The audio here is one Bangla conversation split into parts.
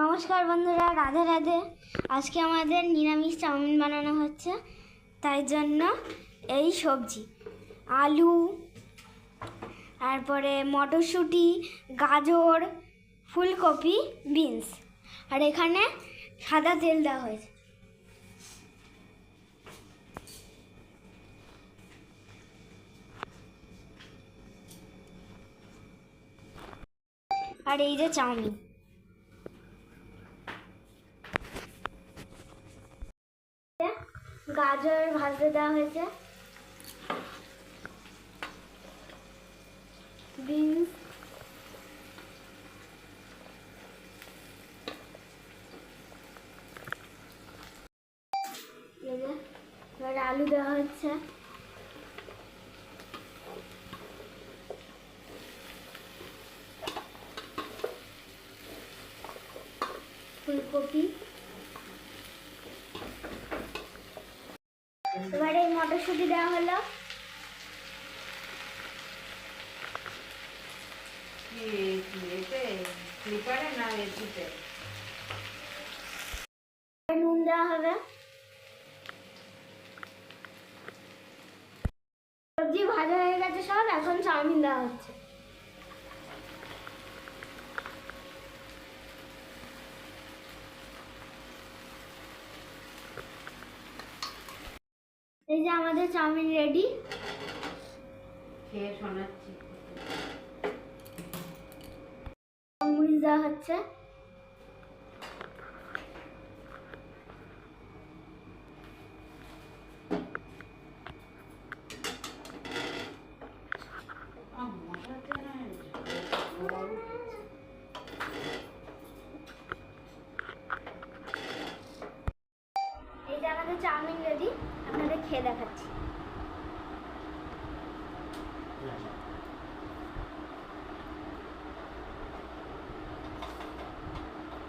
নমস্কার বন্ধুরা, রাধে রাধে। আজকে আমাদের নিরামিষ চাউমিন বানানো হচ্ছে। তাই জন্য এই সবজি, আলু, তারপরে মটরশুঁটি, গাজর, ফুলকপি, বিনস, আর এখানে সাদা তেল দেওয়া হয়েছে। আর এই যে চাউমিন। গাজর ভাজতে দেওয়া হয়েছে, বিনস, এবার আলু দেওয়া হচ্ছে, ফুলকপি, এবারে এই মটরশুঁটি দেওয়া হলো, নুন দেওয়া হবে। সবজি ভাজা হয়ে গেছে সব, এখন চাউমিন দেওয়া হচ্ছে। এই যে আমাদের চাউমিন রেডি। খেয়ে শোনাচ্ছি। মরিচ দেওয়া হচ্ছে, এই যে আমাদের চাউমিন রেডি, আপনাদের খেয়ে দেখাচ্ছি।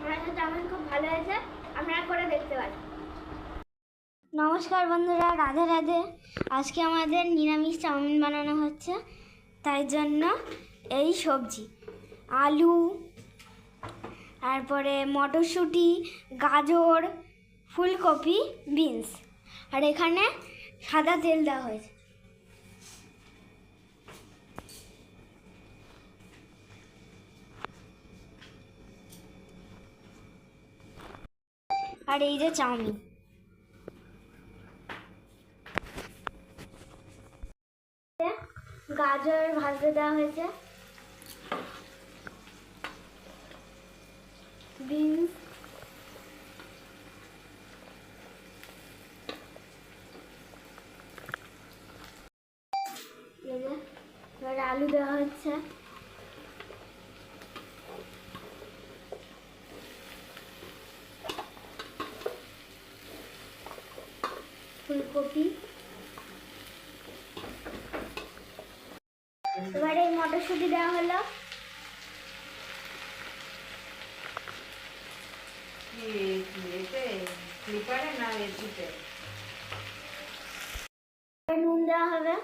আমাদের চাউমিন খুব ভালো হয়েছে, আপনারা করে দেখতে পারেন। নমস্কার বন্ধুরা, রাধে রাধে। আজকে আমাদের নিরামিষ চাউমিন বানানো হচ্ছে। তাই জন্য এই সবজি, আলু, তারপরে মটরশুঁটি, গাজর, ফুলকপি, বিনস, আর এখানে সাদা তেল দেওয়া হয়েছে। আর এই যে চাউমিন। গাজর ভাজতে দেওয়া হয়েছে, বিনস, এবার আলু দেওয়া হচ্ছে, ফুলকপি, এবারে এই মটরশুঁটি দেওয়া হলো, নুন দেওয়া হবে।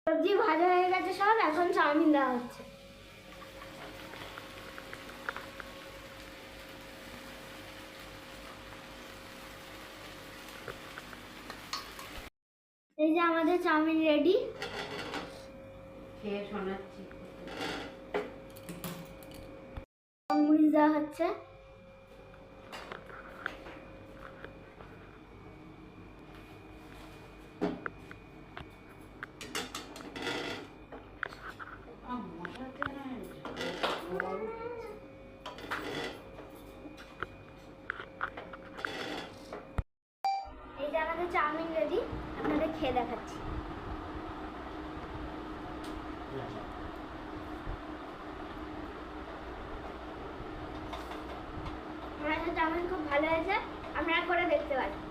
সবজি ভাজা হয়ে গেছে সব, এখন চাউমিন দেওয়া হচ্ছে। এই যে আমাদের চাউমিন রেডি। খেয়ে শোনাচ্ছি। মরিচ দেওয়া হচ্ছে, এই যে আমাদের চাউমিন রেডি, আপনাদের খেয়ে দেখাচ্ছি। আমাদের চাউমিন খুব ভালো হয়েছে, আপনারা করে দেখতে পারেন।